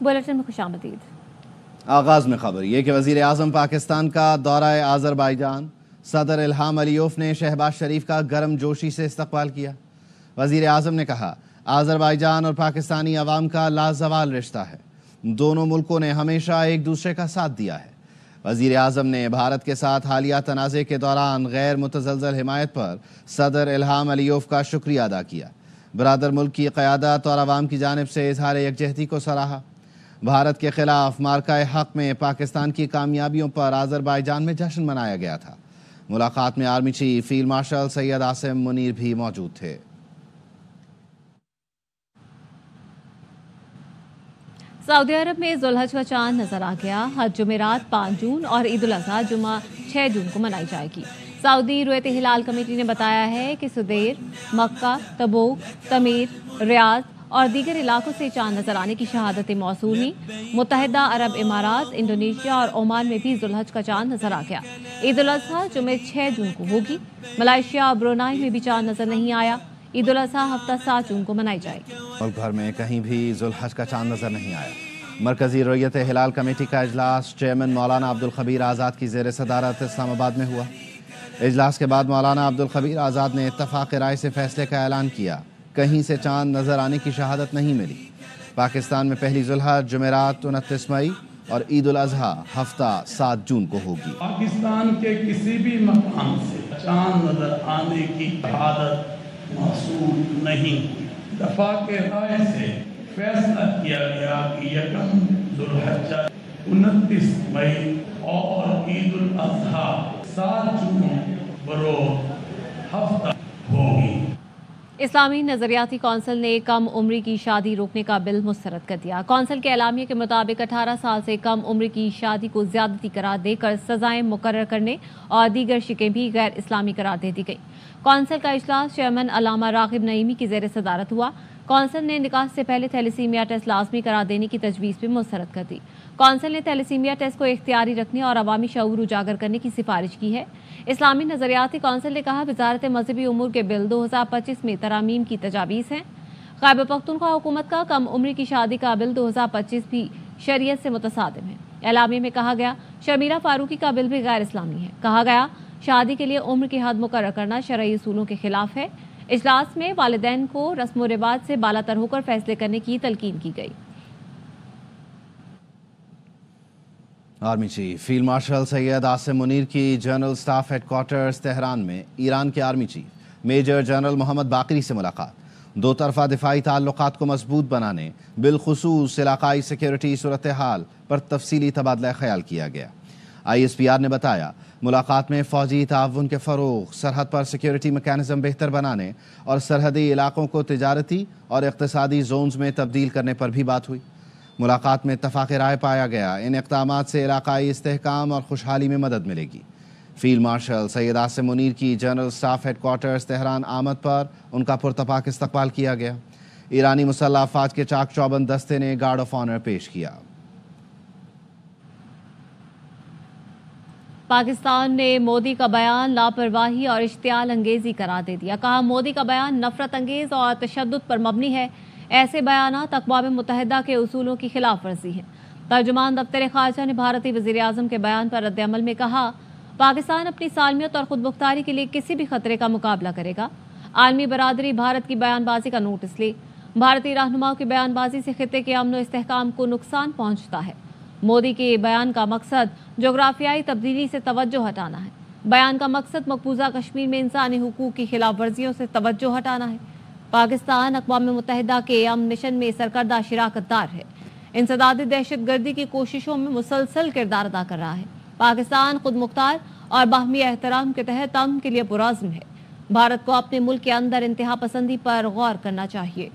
Bulletin में खुशामदीद। आगाज में खबर ये कि वजीर आजम पाकिस्तान का दौरा आज़रबाईजान, सदर इल्हाम अलीयेव ने शहबाज शरीफ का गर्म जोशी से इस्तकबाल किया। वजीर आजम ने कहा, आज़रबाईजान और पाकिस्तानी अवाम का लाजवाल रिश्ता है, दोनों मुल्कों ने हमेशा एक दूसरे का साथ दिया है। वजीर आजम ने भारत के साथ हालिया तनाज़े के दौरान गैर मुतज़लज़ल हिमायत पर सदर इल्हाम अलीयेव का शुक्रिया अदा किया। बरादर मुल्क की क़यादत और अवाम की जानिब से इजहार यकजहती को सराहा। भारत के खिलाफ मार्का हक में पाकिस्तान की कामयाबियों पर आज़रबाईजान में जश्न मनाया गया था। मुलाकात में army chief field marshal Syed Asim Munir भी मौजूद थे। सऊदी अरब में जुल्हज का चांद नजर आ गया। हज जुमेरात 5 जून और ईद उल अज़हा जुमा 6 जून को मनाई जाएगी। सऊदी रुयत हिलाल कमेटी ने बताया है कि सुदेर, मक्का, तबूक, तमीर, रियाद और दीगर इलाकों से चांद नजर आने की शहादतें मौसूल हुई। मुत्तहिदा अरब इमारात, इंडोनेशिया और ओमान में भी जुल्हज का चांद नजर आ गया। ईद उल अज़हा जुमे 6 जून को होगी। मलेशिया और ब्रुनाई में भी चांद नजर नहीं आया। ईद उल अज़हा हफ्ता 7 जून को मनाई जाएगी। मुल्क भर में कहीं भी जुल्हज का चांद नजर नहीं आया। मरकजी रुयत हिलाल कमेटी का इजलास चेयरमैन मौलाना अब्दुल खबीर आज़ाद की ज़ेर सदारत इस्लामाबाद में हुआ। इजलास के बाद मौलाना अब्दुल खबीर आज़ाद ने इत्तफाक़ राय से फैसले का ऐलान किया। कहीं से चांद नजर आने की शहादत नहीं मिली। पाकिस्तान में पहली जुल्हज जुमेरात 29 मई और ईद उल अज़हा हफ्ता 7 जून को होगी। पाकिस्तान के किसी भी मकाम से चांद नजर आने की शहादत महसूस नहीं। दफा के राय से फैसला किया गया कि यकम जुल्हज्जा 29 मई और ईद उल अज़हा 7 जून बरोज़ हफ्ता होगी। इस्लामी नजरियाती कौंसिल ने कम उम्र की शादी रोकने का बिल मुस्तरद कर दिया। कौंसिल के एलामिया के मुताबिक 18 साल से कम उम्र की शादी को ज्यादती करार देकर सजाएं मुकर्रर करने और दीगर शिकें भी गैर इस्लामी करार दे दी गई। कौंसिल का इजलास चेयरमैन अल्लामा रागिब नईमी की ज़ेर सदारत हुआ। कौंसिल ने निकाह से पहले थैलेसीमिया टेस्ट लाजमी करार देने की तजवीज़ भी मुस्तरद कर दी। कौंसिल ने थैलेसीमिया टेस्ट को इख्तियारी रखने और अवामी शऊर उजागर करने की सिफारिश की है। इस्लामी नजरियाती कौंसिल ने कहा, वजारत मजहबी उमूर के बिल 2025 में तरामीम की तजावीज़ हैं। खैबर पख्तूनख्वा हुकूमत का कम उम्र की शादी का बिल 2025 भी शरीयत से मुतसादिम है। एलामिया में कहा गया, शर्मीला फारूकी का बिल भी गैर इस्लामी है। कहा गया, शादी के लिए उम्र की हद मुकर्रर करना शरई उसूलों के खिलाफ है। इजलास में वालिदैन को रस्म व रिवाज से बालातर होकर फैसले करने की तलकीन की गई। Army chief field marshal Syed Asim Munir की जनरल स्टाफ हेडक्वार्टर्स तेहरान में ईरान के army chief major general Mohammad Bagheri से मुलाकात। दो तरफा दिफाई ताल्लुकात को मजबूत बनाने, बिलखुसूस इलाकाई सिक्योरिटी सूरत हाल पर तफसीली तबादला ख्याल किया गया। ISPR ने बताया, मुलाकात में फौजी ताउन के फ़रोग़, सरहद पर सिक्योरिटी मैकेनिज़्म बेहतर बनाने और सरहदी इलाकों को तिजारती और इक़्तिसादी जोन्स में तब्दील करने पर भी बात हुई। मुलाकात में इत्तफ़ाक़ राय पाया गया, इन इक़दामात से इलाकाई इस्तेहकाम और खुशहाली में मदद मिलेगी। फील्ड मार्शल सैयद आसिम मुनीर की जनरल स्टाफ हेडक्वार्टर्स तेहरान आमद पर उनका पुरतपाक इस्तकबाल किया गया। ईरानी मुसल्लह अफ़वाज के चाक चौबंद दस्ते ने गार्ड ऑफ ऑनर पेश किया। पाकिस्तान ने मोदी का बयान लापरवाही और इश्तियाल अंगेजी करार दे दिया। कहा, मोदी का बयान नफरत अंगेज और तशद्दुद पर मबनी है। ऐसे बयानात अक़वाम मुत्तहिदा के उसूलों की खिलाफ वर्जी है। तर्जुमान दफ्तर ख़ारजा ने भारतीय वज़ीर आज़म के बयान पर रद्द-ए-अमल में कहा, पाकिस्तान अपनी सालमियत और खुदमुख्तारी के लिए किसी भी खतरे का मुकाबला करेगा। आलमी बरादरी भारत की बयानबाजी का नोटिस ले। भारतीय रहनुमाओं की बयानबाजी से खित्ते के अमन व इस्तेहकाम को नुकसान पहुँचता है। मोदी के बयान का मकसद जोग्राफियाई तब्दीली से तवज्जो हटाना है। बयान का मकसद मकबूजा कश्मीर में इंसानी हुकूक की खिलाफ वर्जियों से तवज्जो हटाना है। पाकिस्तान अक़वाम मुत्तहिदा के अमन मिशन में सरकर्दा शिराकतदार है। इंसदादी दहशत गर्दी की कोशिशों में मुसलसल किरदार अदा कर रहा है। पाकिस्तान खुद मुख्तार और बाहमी एहतराम के तहत अमन के लिए पुरज़्म है। भारत को अपने मुल्क के अंदर इंतहा पसंदी पर गौर करना चाहिए।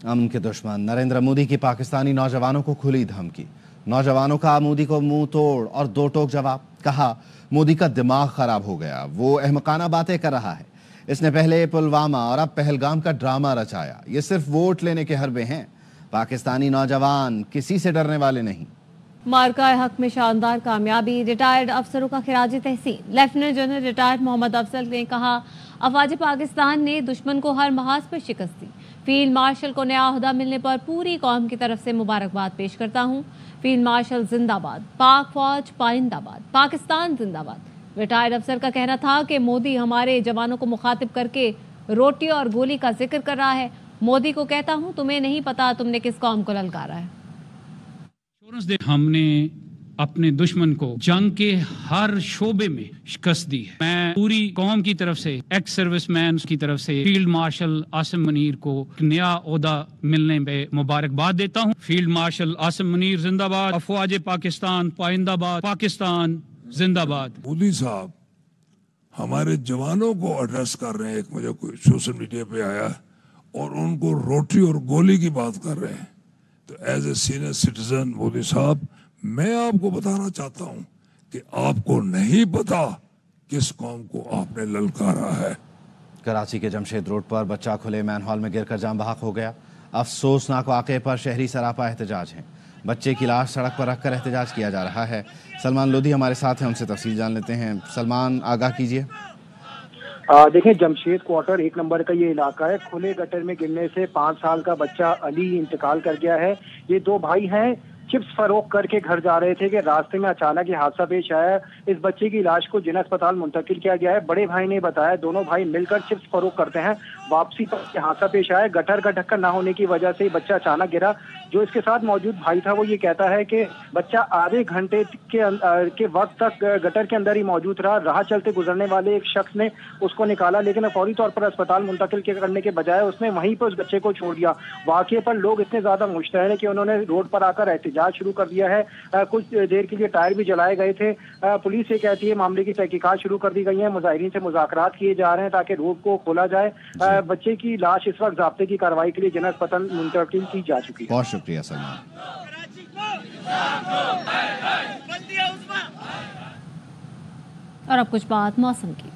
अमन के दुश्मन नरेंद्र मोदी की पाकिस्तानी नौजवानों को खुली धमकी। नौजवानों का मोदी को मुंह तोड़ और दो टोक जवाब। कहा, मोदी का दिमाग खराब हो गया, वो अहमकाना बातें कर रहा है। इसने पहले पुलवामा और अब पहलगाम का ड्रामा रचाया। ये सिर्फ वोट लेने के हरबे हैं। पाकिस्तानी नौजवान किसी से डरने वाले नहीं। मार्का हक में शानदार कामयाबी, रिटायर्ड अफसरों का खिराज तहसीन। Lieutenant general retired Mohammad Afzal ने कहा, अफवाज पाकिस्तान ने दुश्मन को हर महाज पर शिकस्त दी। फील्ड मार्शल को नया ओहदा मिलने पर पूरी कौम की तरफ से मुबारकबाद पेश करता हूँ। फील्ड मार्शल जिंदाबाद, पाक फौज पाइंदाबाद, पाकिस्तान जिंदाबाद। रिटायर्ड अफसर का कहना था कि मोदी हमारे जवानों को मुखातिब करके रोटी और गोली का जिक्र कर रहा है। मोदी को कहता हूँ, तुम्हें नहीं पता तुमने किस कौम को ललकारा है। हमने अपने दुश्मन को जंग के हर शोबे में शिकस्त दी है। मैं पूरी कौम की तरफ से, एक्स सर्विसमैन की तरफ से फील्ड मार्शल आसिम मुनीर को नया ओहदा मिलने में मुबारकबाद देता हूँ। फील्ड मार्शल आसिम मुनीर जिंदाबाद, अफवाज पाकिस्तान पाइंदाबाद, पाकिस्तान जिंदाबाद। मोदी साहब हमारे जवानों को एड्रेस कर रहे हैं, एक मुझे कोई सोशल मीडिया पे आया और उनको रोटी और गोली की बात कर रहे हैं। तो as a senior citizen Modi sahab, मैं आपको बताना चाहता हूं कि आपको नहीं पता किस कौम को आपने ललकारा है। कराची के जमशेद रोड पर बच्चा खुले मैनहॉल में गिरकर जान बहक हो गया। अफसोसनाक वाक़े पर शहरी सरापा एहतजाज है। बच्चे की लाश सड़क पर रखकर एहतजाज किया जा रहा है। सलमान लोधी हमारे साथ हैं, उनसे तफसील जान लेते हैं। सलमान, आगाह कीजिए। देखिए, जमशेद क्वार्टर 1 नंबर का ये इलाका है। खुले गटर में गिरने से 5 साल का बच्चा अली इंतकाल कर गया है। ये 2 भाई हैं, चिप्स फरोख्त करके घर जा रहे थे कि रास्ते में अचानक ये हादसा पेश आया। इस बच्चे की लाश को जिला अस्पताल मुंतकिल किया गया है। बड़े भाई ने बताया दोनों भाई मिलकर चिप्स फरोख्त करते हैं। वापसी पर ये हादसा पेश आया। गटर का ढक्कन ना होने की वजह से बच्चा अचानक गिरा। जो इसके साथ मौजूद भाई था वो ये कहता है कि बच्चा आधे घंटे के वक्त तक गटर के अंदर ही मौजूद रहा। राह चलते गुजरने वाले एक शख्स ने उसको निकाला, लेकिन फौरी तौर पर अस्पताल मुंतकिल करने के बजाय उसने वहीं पर उस बच्चे को छोड़ दिया। वाक़े पर लोग इतने ज्यादा मुश्तैल हैं कि उन्होंने रोड पर आकर एहतजाज शुरू कर दिया है। कुछ देर के लिए टायर भी जलाए गए थे। पुलिस ये कहती है मामले की तहकीकात शुरू कर दी गई है। मुजाहिरीन से मुज़ाकरात किए जा रहे हैं ताकि रोड को खोला जाए। बच्चे की लाश इस वक्त ज़ाब्ते की कार्रवाई के लिए जिला अस्पताल मुंतकिल की जा चुकी है। बहुत शुक्रिया सलमान। और अब कुछ बात मौसम की।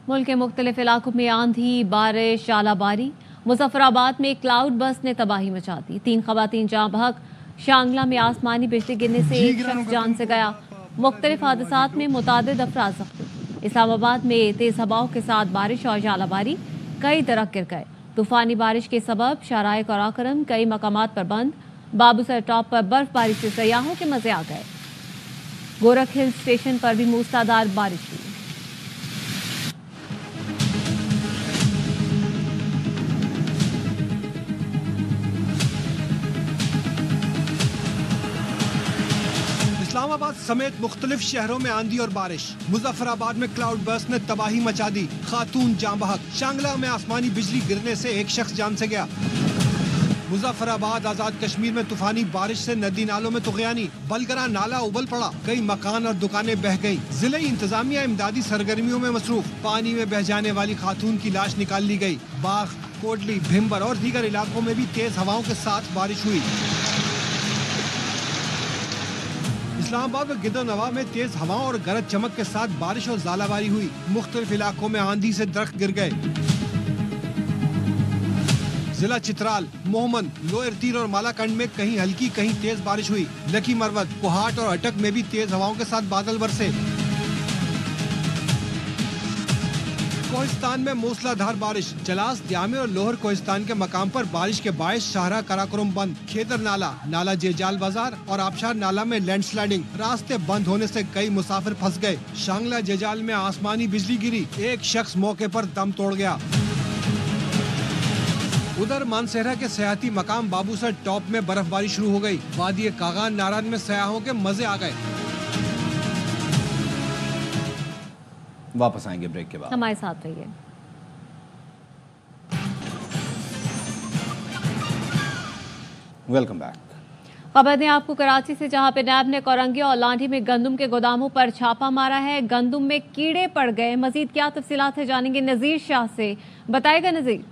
मुल्क के मुख्तलिफ इलाकों में आंधी, बारिश, आलाबारी। मुजफ्फराबाद में क्लाउड बस ने तबाही मचा दी। 3 खवातीन जाँ बहक। शांगला में आसमानी बिजली गिरने से एक शख्स जान से गया। मुख्तलिफ हादसात में मुतादिद अफराद जख्मी। इस्लामाबाद में तेज हवाओं के साथ बारिश और आलाबारी, कई दरख्त गिर गए। तूफानी बारिश के सबब शाराए कराकरम कई मकामात पर बंद। बाबूसर टॉप पर बर्फबारी से सयाहों के मजे आ गए। गोरख हिल स्टेशन पर भी मूसलाधार बारिश हुई। इस्लामाबाद समेत मुख्तलिफ शहरों में आंधी और बारिश। मुजफ्फराबाद में क्लाउड बर्स्ट ने तबाही मचा दी। खातून जाँ बहक। शांगला में आसमानी बिजली गिरने से एक शख्स जान से गया। मुजफ्फराबाद आजाद कश्मीर में तूफानी बारिश से नदी नालों में तुगयानी। बलगरा नाला उबल पड़ा। कई मकान और दुकानें बह गईं। जिले इंतजामिया इमदादी सरगर्मियों में मसरूफ। पानी में बह जाने वाली खातून की लाश निकाल ली गई। बाघ, कोटली, भिम्बर और दीगर इलाकों में भी तेज हवाओं के साथ बारिश हुई। इस्लामाबाद में गिद्दो-नवा में तेज हवाओं और गरज चमक के साथ बारिश और ज़ालाबारी हुई। मुख्तलिफ इलाकों में आंधी से दरख्त गिर गए। जिला चित्राल, मोहम्मद, लोअर तीर और मालाकंड में कहीं हल्की कहीं तेज बारिश हुई। लकी मरवत, कोहाट और अटक में भी तेज हवाओं के साथ बादल बरसे। कोहिस्तान में मूसलाधार बारिश। जलास, द्यामे और लोहर कोहिस्तान के मकाम पर बारिश के बायस शाहरा कराकुरम बंद। खेदर नाला, नाला जेजाल बाजार और आबशार नाला में लैंडस्लाइडिंग। रास्ते बंद होने से कई मुसाफिर फंस गए। शांगला जेजाल में आसमानी बिजली गिरी। एक शख्स मौके पर दम तोड़ गया। उधर मानसेहरा के सयाती मकाम बाबूसर टॉप में बर्फबारी शुरू हो गई। वादी कागान नारायण में सयाहों के मजे आ गए। वापस आएंगे ब्रेक के बाद। हमारे साथ रहिए। Welcome back. खबर दें आपको कराची से, जहां पे नैब ने कोरंगी और लांढी में गंदम के गोदामों पर छापा मारा है। गंदम में कीड़े पड़ गए। मजीद क्या तफसीलात है जानेंगे नजीर शाह से। बताएगा नजीर।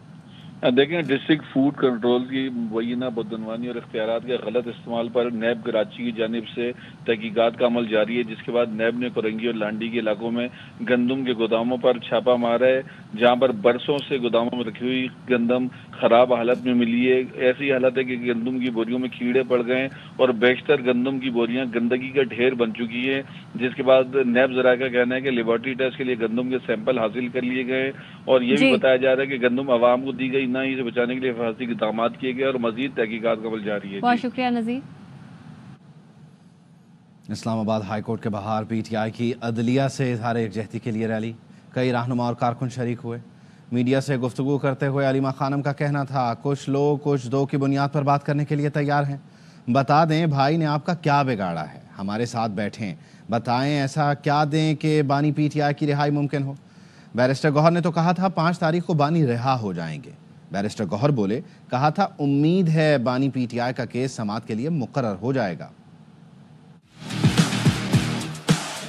देखें, डिस्ट्रिक्ट फूड कंट्रोल की मुबैना बदनवानी और इख्तियारात के गलत इस्तेमाल पर नैब कराची की जानिब से तहकीकात का अमल जारी है, जिसके बाद नैब ने कोरंगी और लांडी के इलाकों में गंदम के गोदामों पर छापा मारा है। جہاں پر برسوں سے گوداموں میں رکھی ہوئی گندم خراب حالت میں ملی ہے. ایسی حالت ہے کہ گندم کی بوریوں میں کیڑے پڑ گئے اور بیشتر گندم کی بوریاں گندگی کا ڈھیر بن چکی ہیں, جس کے بعد نیب ذرائع کا کہنا ہے کہ لیبارٹری ٹیسٹ کے لیے گندم کے سیمپل حاصل کر لیے گئے اور یہ بھی بتایا جا رہا ہے کہ گندم عوام کو دی گئی نہ ہی اسے بچانے کے لیے حفاظتی اقدامات کیے گئے اور مزید تحقیقات کا عمل جاری ہے. بہت شکریہ نذیر. اسلام آباد ہائی کورٹ کے باہر پی ٹی آئی کی عدلیہ سے اظہار یکجہتی کے لیے ریلی, کئی رہنما اور کارکن شریک ہوئے. میڈیا سے گفتگو کرتے ہوئے علیمہ خانم کا کہنا تھا کچھ لوگ کچھ دو کی بنیاد پر بات کرنے کے لیے تیار ہیں. بتا دیں بھائی نے آپ کا کیا بگاڑا ہے, ہمارے ساتھ بیٹھیں, بتائیں ایسا کیا دیں کہ بانی پی ٹی آئی کی رہائی ممکن ہو. بیرسٹر گوہر نے تو کہا تھا 5 تاریخ کو بانی رہا ہو جائیں گے. بیرسٹر گوہر بولے, کہا تھا امید ہے بانی پی ٹی آئی کا کیس سماعت کے لیے مقرر ہو جائے گا.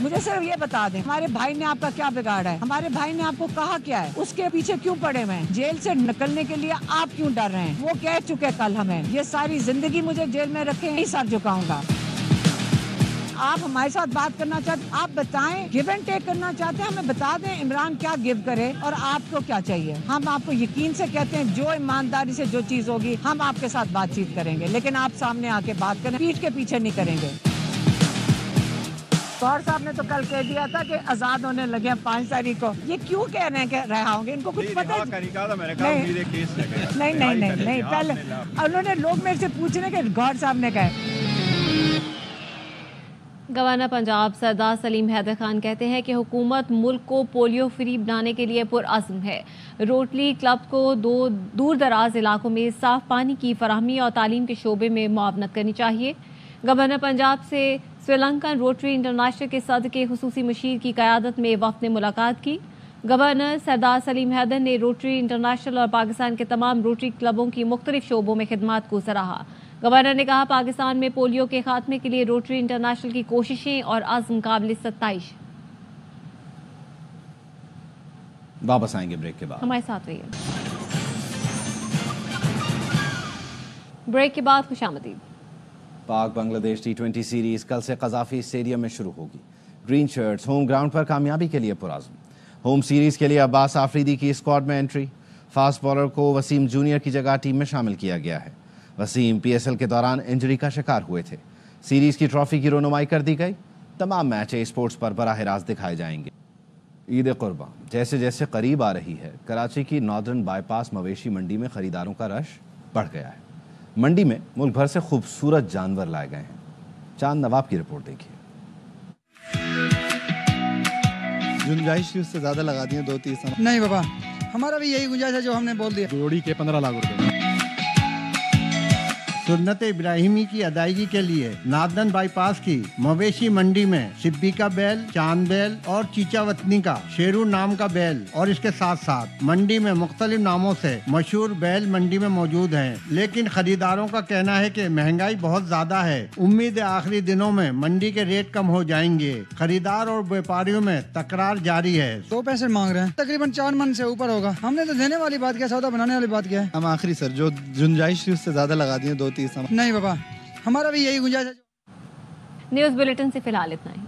مجھے صرف یہ بتا دیں ہمارے بھائی نے آپ کا کیا بگاڑا ہے, ہمارے بھائی نے آپ کو کہا کیا ہے, اس کے پیچھے کیوں پڑے ہوئے ہیں, جیل سے نکلنے کے لیے آپ کیوں ڈر رہے ہیں. وہ کہہ چکے کل ہمیں یہ ساری زندگی مجھے جیل میں رکھے نہیں سر جھکاؤں گا. آپ ہمارے ساتھ بات کرنا چاہتے, آپ بتائیں, گیو اینڈ ٹیک کرنا چاہتے ہیں, ہمیں بتا دیں عمران کیا گیو کرے اور آپ کو کیا چاہیے. ہم آپ کو یقین سے کہتے ہیں جو ایمانداری سے جو چیز ہوگی ہم آپ کے ساتھ بات چیت کریں گے, لیکن آپ سامنے آ کے بات کریں, پیٹھ کے پیچھے نہیں کریں گے. گوہر صاحب نے تو کل کہہ دیا تھا کہ آزاد ہونے لگے 5 تاریخ کو. یہ کیوں کہہ رہے ہیں کہ رہا ہوں گے, ان کو کچھ پتہ نہیں. پہلے انہوں نے لوگ میرے سے پوچھنے کہ گوہر صاحب نے کہا. گورنر پنجاب سردار سلیم حیدر خان کہتے ہیں کہ حکومت ملک کو پولیو فری بنانے کے لیے پرعزم ہے. روٹری کلب کو دور دراز علاقوں میں صاف پانی کی فراہمی اور تعلیم کے شعبے میں معاونت کرنی چاہیے. گورنر پنجاب سے سری لنکن روٹری انٹرنیشنل کے صدر کے خصوصی مشیر کی قیادت میں وفد نے ملاقات کی. گورنر سردار سلیم حیدر نے روٹری انٹرنیشنل اور پاکستان کے تمام روٹری کلبوں کی مختلف شعبوں میں خدمات کو سراہا. گورنر نے کہا پاکستان میں پولیو کے خاتمے کے لیے روٹری انٹرنیشنل کی کوششیں اور عزم قابل ستائش. واپس آئیں گے بریک کے بعد, ہمارے ساتھ رہیے. بریک کے بعد خوش آمدید. پاک بنگلہ دیش T20 سیریز کل سے قذافی اسٹیڈیم میں شروع ہوگی. گرین شرٹس ہوم گراؤنڈ پر کامیابی کے لیے پرعزم. ہوم سیریز کے لیے عباس آفریدی کی اسکواڈ میں انٹری. فاسٹ بالر کو وسیم جونیئر کی جگہ ٹیم میں شامل کیا گیا ہے. وسیم PSL کے دوران انجری کا شکار ہوئے تھے. سیریز کی ٹرافی کی رونمائی کر دی گئی. تمام میچ اسپورٹس پر براہ راست دکھائے جائیں گے. عید قربان جیسے جیسے قریب آ رہی ہے, کراچی کی ناردرن بائی پاس مویشی منڈی میں خریداروں کا رش بڑھ گیا ہے. منڈی میں ملک بھر سے خوبصورت جانور لائے گئے ہیں. چاند نواب کی رپورٹ دیکھیے. گنجائش اس سے زیادہ لگا دیے 2-3 نہیں بابا, ہمارا بھی یہی گنجائش ہے جو ہم نے بول دیا. جوڑی کے 15 لاکھ روپے. سنت ابراہیمی کی ادائیگی کے لیے ناردرن بائی پاس کی مویشی منڈی میں سبی کا بیل, چاند بیل اور چیچا وطنی کا شیرو نام کا بیل اور اس کے ساتھ ساتھ منڈی میں مختلف ناموں سے مشہور بیل منڈی میں موجود ہیں. لیکن خریداروں کا کہنا ہے کہ مہنگائی بہت زیادہ ہے. امید ہے آخری دنوں میں منڈی کے ریٹ کم ہو جائیں گے. خریدار اور ویپاریوں میں تکرار جاری ہے. 2 پیسے مانگ رہے ہیں, تقریباً 4 من سے اوپر ہوگا. ہم نے تو دینے والی بات کیا, سودا بنانے والی بات کیا ہے. ہم آخری سر جو گنجائش اس سے زیادہ لگا دیے 2-3. نہیں بابا, ہمارا بھی یہی گنجائش ہے. نیوز بلیٹن سے فی الحال اتنا ہی.